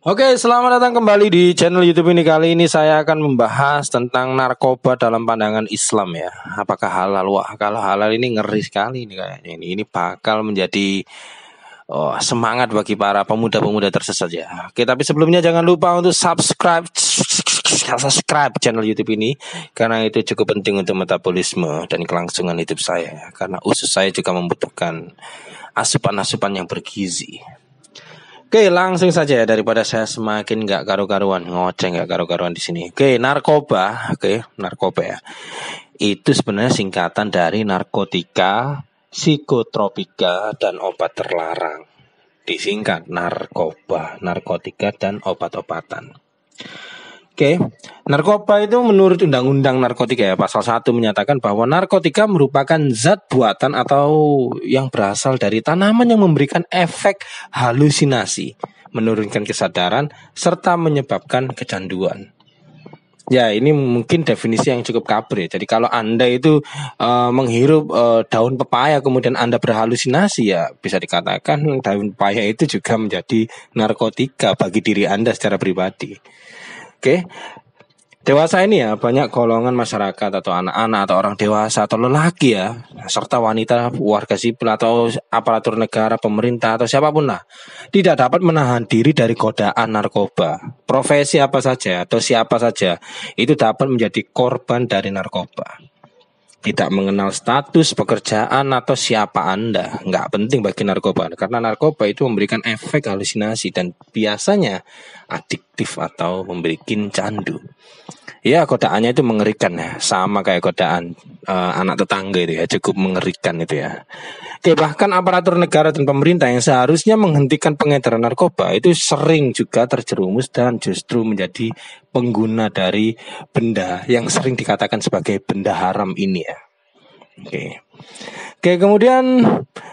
Oke, selamat datang kembali di channel YouTube ini. Kali ini saya akan membahas tentang narkoba dalam pandangan Islam ya. Apakah halal? Wah, kalau halal ini ngeri sekali ini kayaknya. Ini bakal menjadi semangat bagi para pemuda-pemuda tersesat ya. Oke, tapi sebelumnya jangan lupa untuk subscribe channel YouTube ini karena itu cukup penting untuk metabolisme dan kelangsungan hidup saya. Karena usus saya juga membutuhkan asupan-asupan yang bergizi. Oke, langsung saja ya, daripada saya semakin nggak karu-karuan ngoceh nggak karu-karuan di sini. Oke, narkoba ya. Itu sebenarnya singkatan dari narkotika, psikotropika, dan obat terlarang. Disingkat narkoba, narkotika, dan obat-obatan. Oke, narkoba itu menurut Undang-Undang Narkotika ya, pasal 1 menyatakan bahwa narkotika merupakan zat buatan atau yang berasal dari tanaman yang memberikan efek halusinasi, menurunkan kesadaran, serta menyebabkan kecanduan. Ya, ini mungkin definisi yang cukup kabur ya. Jadi kalau Anda itu menghirup daun pepaya kemudian Anda berhalusinasi, ya bisa dikatakan daun pepaya itu juga menjadi narkotika bagi diri Anda secara pribadi. Oke, dewasa ini ya banyak golongan masyarakat atau anak-anak atau orang dewasa atau lelaki ya, serta wanita, warga sipil atau aparatur negara, pemerintah atau siapapun lah, tidak dapat menahan diri dari godaan narkoba. Profesi apa saja atau siapa saja itu dapat menjadi korban dari narkoba. Tidak mengenal status pekerjaan atau siapa Anda, nggak penting bagi narkoba, karena narkoba itu memberikan efek halusinasi dan biasanya adiktif atau membuat candu. Ya, godaannya itu mengerikan ya, sama kayak godaan anak tetangga itu ya, cukup mengerikan itu ya. Oke, bahkan aparatur negara dan pemerintah yang seharusnya menghentikan pengedaran narkoba itu sering juga terjerumus dan justru menjadi pengguna dari benda yang sering dikatakan sebagai benda haram ini ya. Oke, kemudian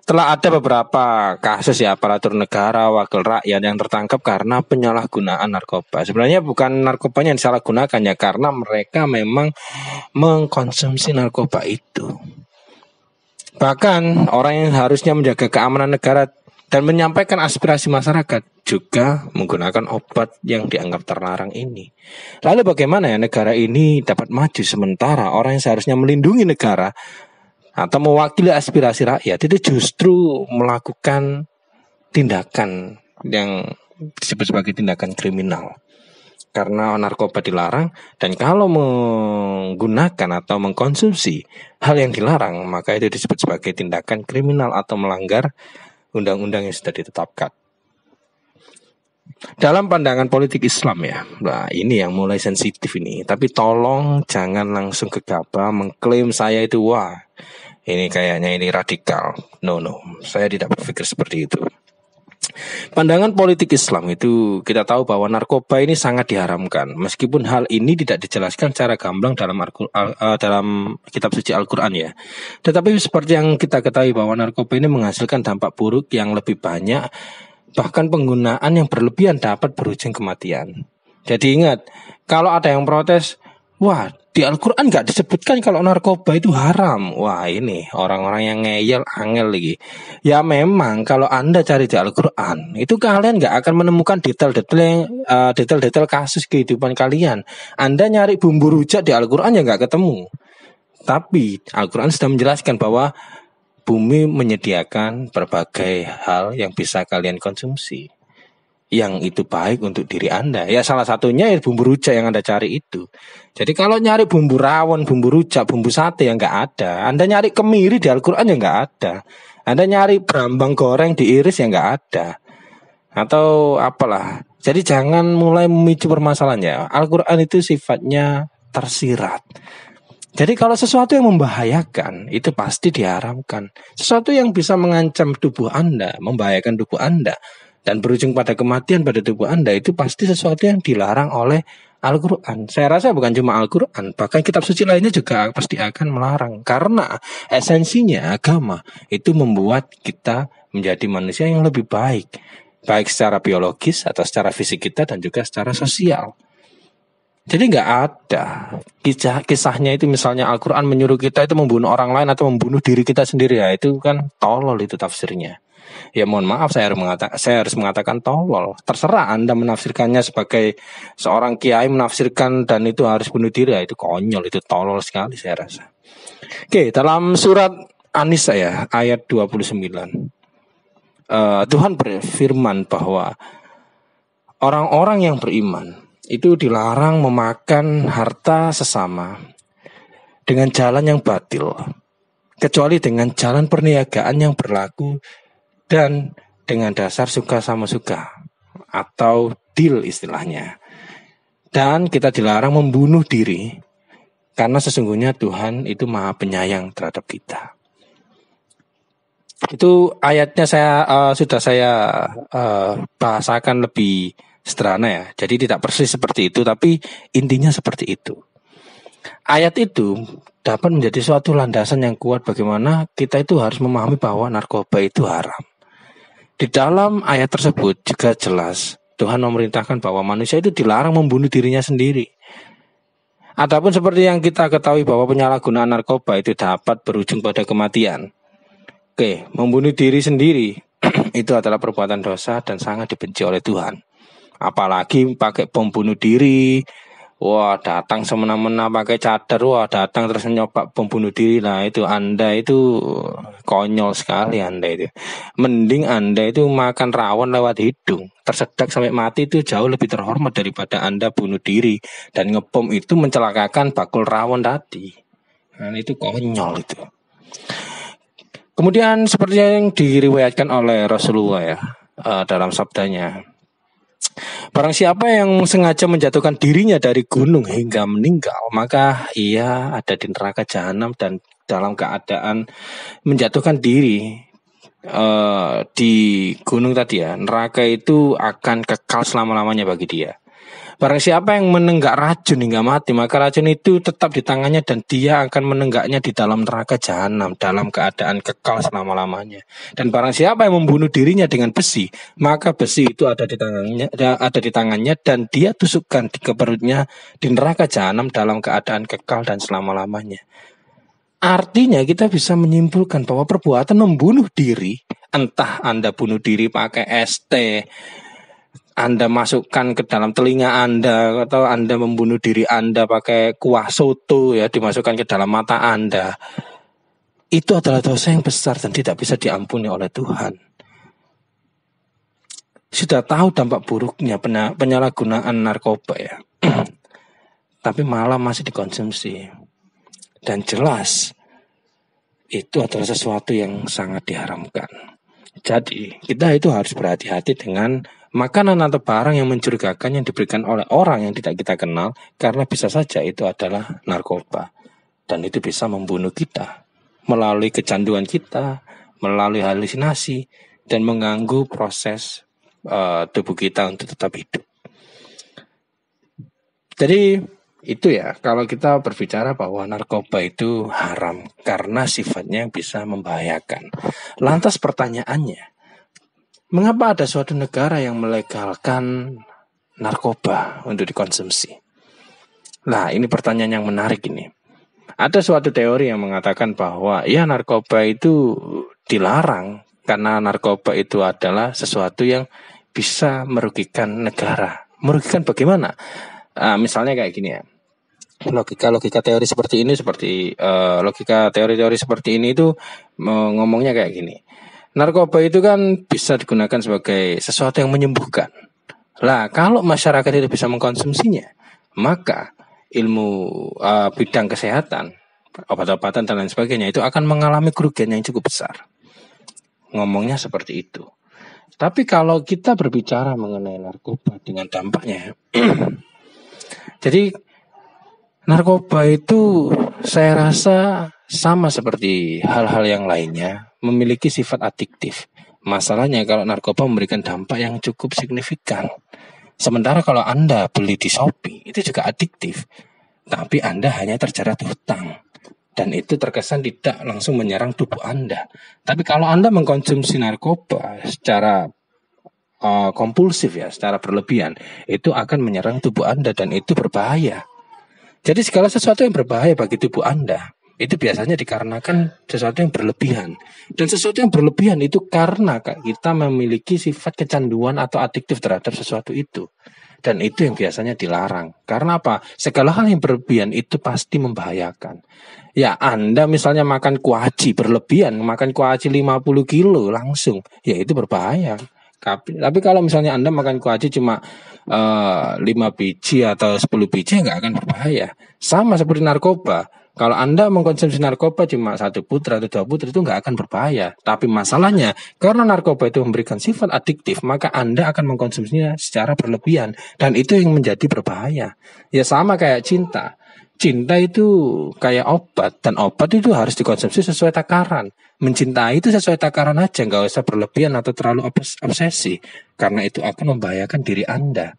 telah ada beberapa kasus ya aparatur negara, wakil rakyat yang tertangkap karena penyalahgunaan narkoba. Sebenarnya bukan narkobanya yang disalahgunakan ya, karena mereka memang mengkonsumsi narkoba itu. Bahkan orang yang harusnya menjaga keamanan negara dan menyampaikan aspirasi masyarakat juga menggunakan obat yang dianggap terlarang ini. Lalu bagaimana ya negara ini dapat maju sementara orang yang seharusnya melindungi negara atau mewakili aspirasi rakyat itu justru melakukan tindakan yang disebut sebagai tindakan kriminal. Karena narkoba dilarang, dan kalau menggunakan atau mengkonsumsi hal yang dilarang, maka itu disebut sebagai tindakan kriminal atau melanggar undang-undang yang sudah ditetapkan. Dalam pandangan politik Islam ya, nah ini yang mulai sensitif ini. Tapi tolong jangan langsung gegabah mengklaim saya itu wah ini kayaknya ini radikal. No, saya tidak berpikir seperti itu. Pandangan politik Islam itu kita tahu bahwa narkoba ini sangat diharamkan. Meskipun hal ini tidak dijelaskan secara gamblang dalam kitab suci Al-Quran ya. Tetapi seperti yang kita ketahui bahwa narkoba ini menghasilkan dampak buruk yang lebih banyak. Bahkan penggunaan yang berlebihan dapat berujung kematian. Jadi ingat, kalau ada yang protes, wah di Al-Quran gak disebutkan kalau narkoba itu haram. Wah ini orang-orang yang ngeyel angel lagi. Ya memang kalau Anda cari di Al-Quran itu kalian gak akan menemukan detail-detail kasus kehidupan kalian. Anda nyari bumbu rujak di Al-Quran ya gak ketemu. Tapi Al-Quran sudah menjelaskan bahwa bumi menyediakan berbagai hal yang bisa kalian konsumsi, yang itu baik untuk diri Anda. Ya salah satunya ya bumbu rujak yang Anda cari itu. Jadi kalau nyari bumbu rawon, bumbu rujak, bumbu sate yang nggak ada. Anda nyari kemiri di Al-Quran yang nggak ada. Anda nyari berambang goreng diiris yang nggak ada. Atau apalah. Jadi jangan mulai memicu permasalahannya. Al-Quran itu sifatnya tersirat. Jadi kalau sesuatu yang membahayakan itu pasti diharamkan. Sesuatu yang bisa mengancam tubuh Anda, membahayakan tubuh Anda dan berujung pada kematian pada tubuh Anda itu pasti sesuatu yang dilarang oleh Al-Quran. Saya rasa bukan cuma Al-Quran, bahkan kitab suci lainnya juga pasti akan melarang. Karena esensinya agama itu membuat kita menjadi manusia yang lebih baik. Baik secara biologis atau secara fisik kita dan juga secara sosial. Jadi nggak ada kisahnya itu misalnya Al-Quran menyuruh kita itu membunuh orang lain atau membunuh diri kita sendiri ya, itu kan tolol itu tafsirnya. Ya mohon maaf, saya harus mengatakan tolol. Terserah Anda menafsirkannya sebagai seorang kiai menafsirkan dan itu harus bunuh diri, itu konyol, itu tolol sekali saya rasa. Oke, dalam surat An-Nisa ya, ayat 29. Tuhan berfirman bahwa orang-orang yang beriman itu dilarang memakan harta sesama dengan jalan yang batil, kecuali dengan jalan perniagaan yang berlaku dan dengan dasar suka sama suka atau deal istilahnya. Dan kita dilarang membunuh diri karena sesungguhnya Tuhan itu Maha Penyayang terhadap kita. Itu ayatnya sudah saya bahasakan lebih sederhana ya. Jadi tidak persis seperti itu, tapi intinya seperti itu. Ayat itu dapat menjadi suatu landasan yang kuat bagaimana kita itu harus memahami bahwa narkoba itu haram. Di dalam ayat tersebut juga jelas Tuhan memerintahkan bahwa manusia itu dilarang membunuh dirinya sendiri. Adapun seperti yang kita ketahui bahwa penyalahgunaan narkoba itu dapat berujung pada kematian. Oke, membunuh diri sendiri itu adalah perbuatan dosa dan sangat dibenci oleh Tuhan. Apalagi pakai bom bunuh diri. Wah, datang semena-mena pakai cadar, wah datang terus nyoba bom bunuh diri. Nah itu Anda itu konyol sekali Anda itu. Mending Anda itu makan rawon lewat hidung, tersedak sampai mati, itu jauh lebih terhormat daripada Anda bunuh diri dan ngebom itu mencelakakan bakul rawon tadi. Nah itu konyol itu. Kemudian seperti yang diriwayatkan oleh Rasulullah ya, dalam sabdanya, barang siapa yang sengaja menjatuhkan dirinya dari gunung hingga meninggal, maka ia ada di neraka jahanam dan dalam keadaan menjatuhkan diri di gunung tadi ya, neraka itu akan kekal selama-lamanya bagi dia. Barang siapa yang menenggak racun hingga mati, maka racun itu tetap di tangannya dan dia akan menenggaknya di dalam neraka jahanam dalam keadaan kekal selama-lamanya. Dan barang siapa yang membunuh dirinya dengan besi, maka besi itu ada di tangannya dan dia tusukkan ke perutnya di neraka jahanam dalam keadaan kekal dan selama-lamanya. Artinya kita bisa menyimpulkan bahwa perbuatan membunuh diri, entah Anda bunuh diri pakai ST, Anda masukkan ke dalam telinga Anda, atau Anda membunuh diri Anda pakai kuah soto ya, dimasukkan ke dalam mata Anda, itu adalah dosa yang besar dan tidak bisa diampuni oleh Tuhan. Sudah tahu dampak buruknya penyalahgunaan narkoba ya, tapi malah masih dikonsumsi. Dan jelas itu adalah sesuatu yang sangat diharamkan. Jadi kita itu harus berhati-hati dengan makanan atau barang yang mencurigakan yang diberikan oleh orang yang tidak kita kenal, karena bisa saja itu adalah narkoba dan itu bisa membunuh kita melalui kecanduan kita, melalui halusinasi dan mengganggu proses tubuh kita untuk tetap hidup. Jadi itu ya, kalau kita berbicara bahwa narkoba itu haram karena sifatnya bisa membahayakan. Lantas pertanyaannya, mengapa ada suatu negara yang melegalkan narkoba untuk dikonsumsi? Nah, ini pertanyaan yang menarik ini. Ada suatu teori yang mengatakan bahwa ya narkoba itu dilarang karena narkoba itu adalah sesuatu yang bisa merugikan negara. Merugikan bagaimana? Misalnya kayak gini ya. Logika teori seperti ini, logika teori-teori seperti ini itu ngomongnya kayak gini. Narkoba itu kan bisa digunakan sebagai sesuatu yang menyembuhkan. Lah, kalau masyarakat itu bisa mengkonsumsinya, maka ilmu bidang kesehatan, obat-obatan dan lain sebagainya itu akan mengalami kerugian yang cukup besar. Ngomongnya seperti itu. Tapi kalau kita berbicara mengenai narkoba dengan dampaknya, jadi narkoba itu saya rasa sama seperti hal-hal yang lainnya, memiliki sifat adiktif. Masalahnya kalau narkoba memberikan dampak yang cukup signifikan. Sementara kalau Anda beli di Shopee, itu juga adiktif. Tapi Anda hanya terjerat hutang. Dan itu terkesan tidak langsung menyerang tubuh Anda. Tapi kalau Anda mengkonsumsi narkoba secara kompulsif ya, secara berlebihan, itu akan menyerang tubuh Anda dan itu berbahaya. Jadi segala sesuatu yang berbahaya bagi tubuh Anda itu biasanya dikarenakan sesuatu yang berlebihan. Dan sesuatu yang berlebihan itu karena kita memiliki sifat kecanduan atau adiktif terhadap sesuatu itu. Dan itu yang biasanya dilarang. Karena apa? Segala hal yang berlebihan itu pasti membahayakan. Ya, Anda misalnya makan kuaci berlebihan, makan kuaci 50 kilo langsung, ya itu berbahaya. Tapi kalau misalnya Anda makan kuaci cuma 5 biji atau 10 biji, nggak akan berbahaya. Sama seperti narkoba. Kalau Anda mengkonsumsi narkoba cuma 1 butir atau 2 butir itu nggak akan berbahaya. Tapi masalahnya, karena narkoba itu memberikan sifat adiktif, maka Anda akan mengkonsumsinya secara berlebihan. Dan itu yang menjadi berbahaya. Ya sama kayak cinta. Cinta itu kayak obat, dan obat itu harus dikonsumsi sesuai takaran. Mencintai itu sesuai takaran aja, nggak usah berlebihan atau terlalu obsesi, karena itu akan membahayakan diri Anda.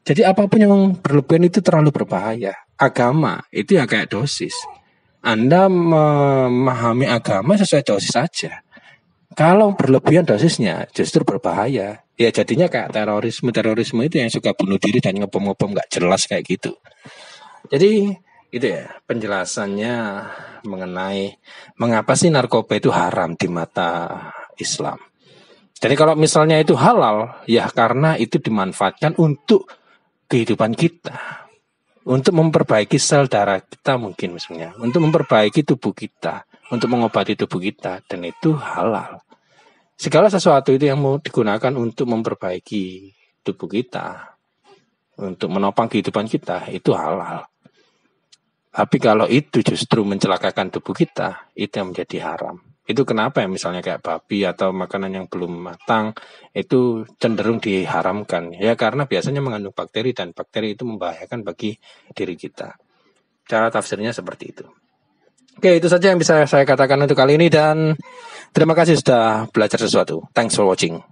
Jadi apapun yang berlebihan itu terlalu berbahaya. Agama itu ya kayak dosis. Anda memahami agama sesuai dosis saja. Kalau berlebihan dosisnya justru berbahaya. Ya jadinya kayak terorisme itu yang suka bunuh diri dan ngebom-ngebom nggak jelas kayak gitu. Jadi itu ya penjelasannya mengenai mengapa sih narkoba itu haram di mata Islam. Jadi kalau misalnya itu halal, ya karena itu dimanfaatkan untuk kehidupan kita, untuk memperbaiki sel darah kita mungkin misalnya, untuk memperbaiki tubuh kita, untuk mengobati tubuh kita, dan itu halal. Segala sesuatu itu yang mau digunakan untuk memperbaiki tubuh kita, untuk menopang kehidupan kita, itu halal. Tapi kalau itu justru mencelakakan tubuh kita, itu yang menjadi haram. Itu kenapa ya misalnya kayak babi atau makanan yang belum matang itu cenderung diharamkan. Ya karena biasanya mengandung bakteri dan bakteri itu membahayakan bagi diri kita. Cara tafsirnya seperti itu. Oke, itu saja yang bisa saya katakan untuk kali ini dan terima kasih sudah belajar sesuatu. Thanks for watching.